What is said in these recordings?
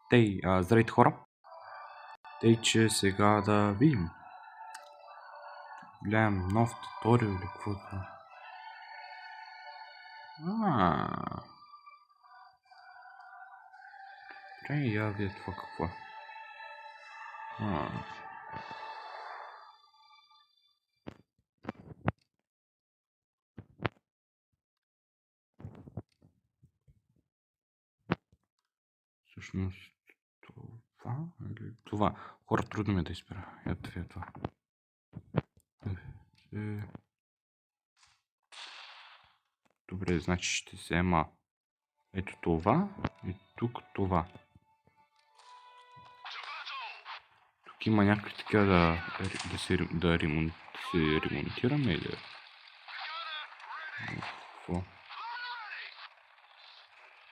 Здравейте хора. Тъй, че сега да видим. Гледам нов туториал или каквото. Добре, я видя това какво е. Всъщност това или това? Хора, трудно ми е да избера. Ето ви е това. Добре, значи ще взема ето това и тук това. Тук има някакви такива да се ремонтираме или... Какво?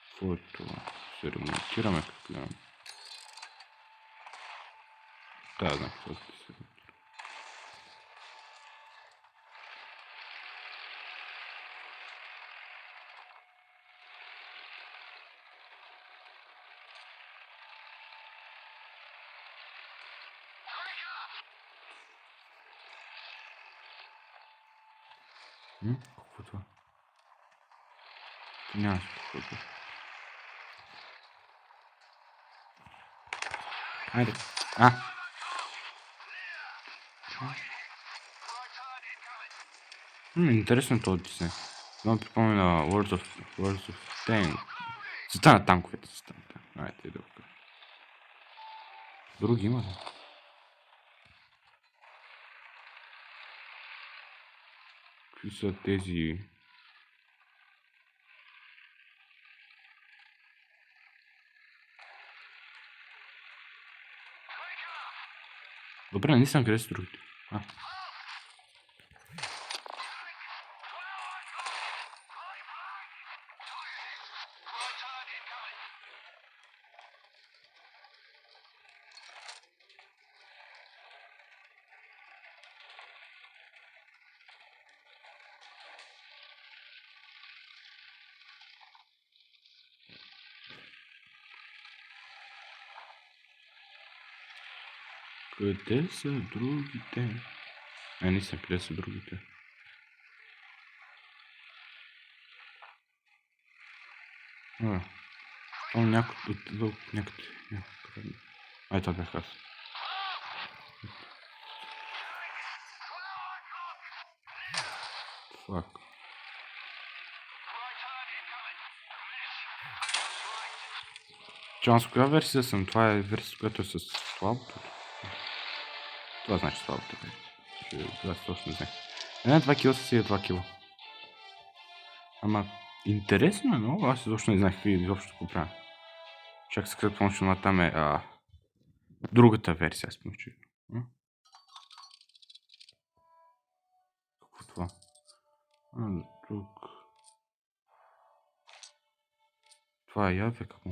Какво е това? Се ремонтираме като гледам. Да, това ще се ремонтира. Какво е това? Няма какво. Хайде. Интересно е този дизайн. Много припомня на World of Tanks. Света на танковете. Айде, да. Други има ли? Какви са тези... Добре, не съм къде са другите. Къде са другите? Не съм къде са другите. Това някъде... Това бях аз. Фак. Чувам с коя версия съм? Това е версия, която е с слабото. Това значи слабото. Това точно не знае. 2 кила са си 2 кила. Ама интересно е много. Аз изобщо не знаех какви изобщо го правя. Чак се като помощ, но там е другата версия. Аз помощи. Какво това? Тук. Това е яве какво.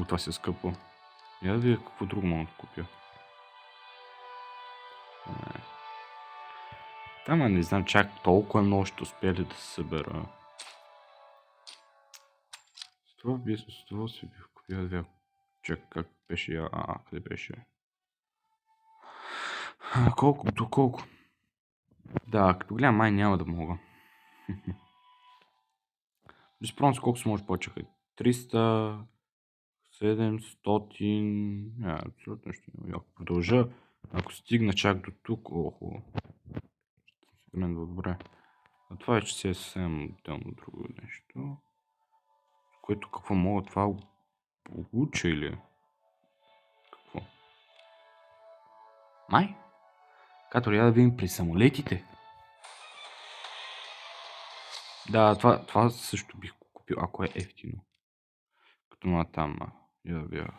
Това си е скъпо. Яве какво друго мога да купя. Ама не знам чак толкова много ще успели да се събера. С това си бих купил две. Чак как беше къде беше? Колко? Да, като гледам май няма да мога. Безспорно с колко се може почекай? 300... 700... абсолютно ще няма. Ако продължа, ако стигна чак до тук, ще се добре. А това е, че си е съвсем отделно друго нещо. Което какво мога това получа или? Какво? Май? Като я да видим при самолетите. Да, това също бих купил, ако е ефтино. Като на там, я да бия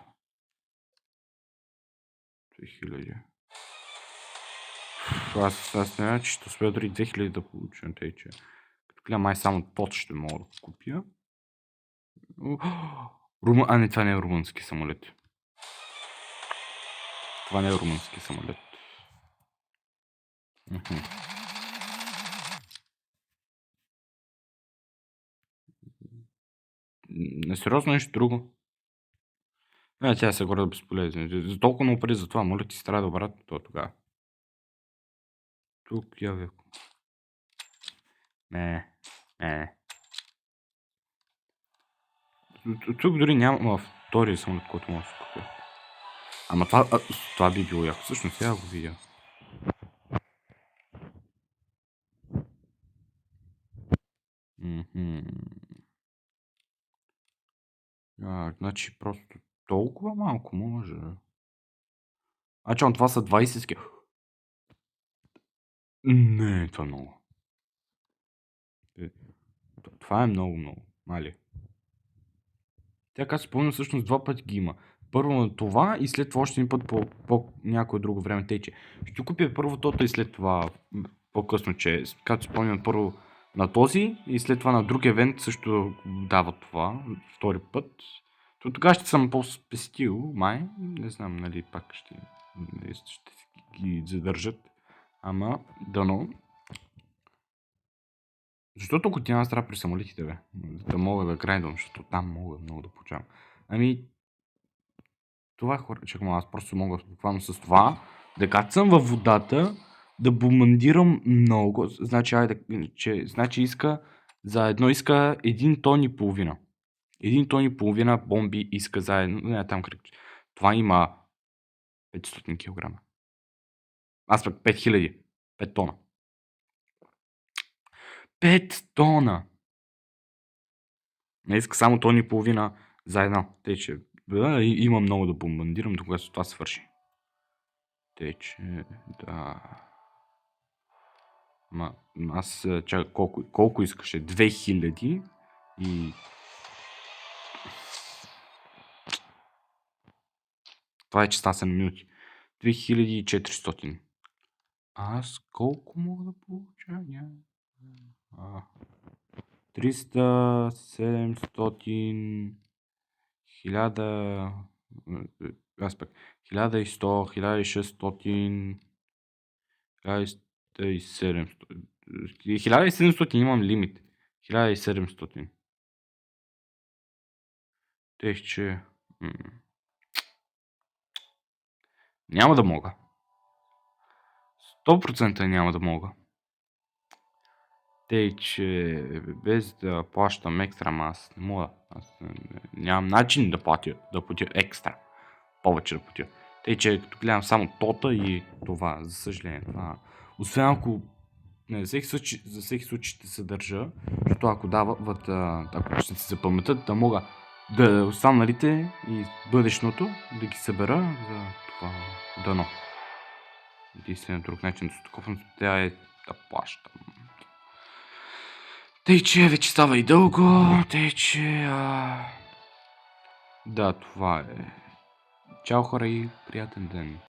2000. Аз не знам, че ще успея дори 2000 да получа, тъй че като гледам май само тот ще мога да купя. Не, това не е румънски самолет. Това не е румънски самолет. Несериозно нещо друго. Тя се горе да безполезна. За толкова много пари за това, моля ти се трябва да обратно то тогава. Тук я. Не. Тук дори няма втория самолет, който може да се купи. Ама това би било яко. Всъщност сега го видя. Значи просто толкова малко може. Това са 20 ски. Не, това е много. Това е много. Мали. Тя си спомня всъщност 2 пъти ги има. Първо на това и след това още един път по някое друго време. Тъй, че ще купя първо тото и след това по-късно, че като спомням първо на този и след това на друг евент също дава това втори път. Тогава ще съм по-спестил, май. Не знам, нали, пак ще ги задържат. Ама, дано. Защото ако ти няма страх при самолетите, бе, да мога да грайндвам, защото там мога много да получавам. Това е хора, чакам, аз просто мога буквално с това, да кацам във водата, да бомбандирам много. Значи, значи иска, за едно иска 1 тон и половина. 1 тон и половина бомби иска заедно. Не, там крик. Това има 500 кг. Аз пък 5000. 5 тона. 5 тона! Не иска само тон и половина за едно. Тъй, че има много да бомбандирам, докато това свърши. Тъй, че да. Аз чакай, колко искаше? 2000 и... Това е часа 7 минути. 2400. Аз колко мога да получа? 300, 700, 1000... Аз пък 1100, 1600, 1700. 1700 имам лимит. 1700. Тех, че... Няма да мога. 100% няма да мога. Тъй, че без да плащам екстра, аз не мога. Аз нямам начин да платя екстра. Повече да платя. Тъй, че като гледам само тота и това, за съжаление. Това. Освен ако за всеки случай ще се държа, защото ако дават, ако ще се запаметат, да мога да останалите и бъдещното да ги събера за това дано. Единствено друг начин да се докопвам, тя е да плащам. Тъй, че вече става и дълго, тъй, че... Да, това е. Чао хора и приятен ден.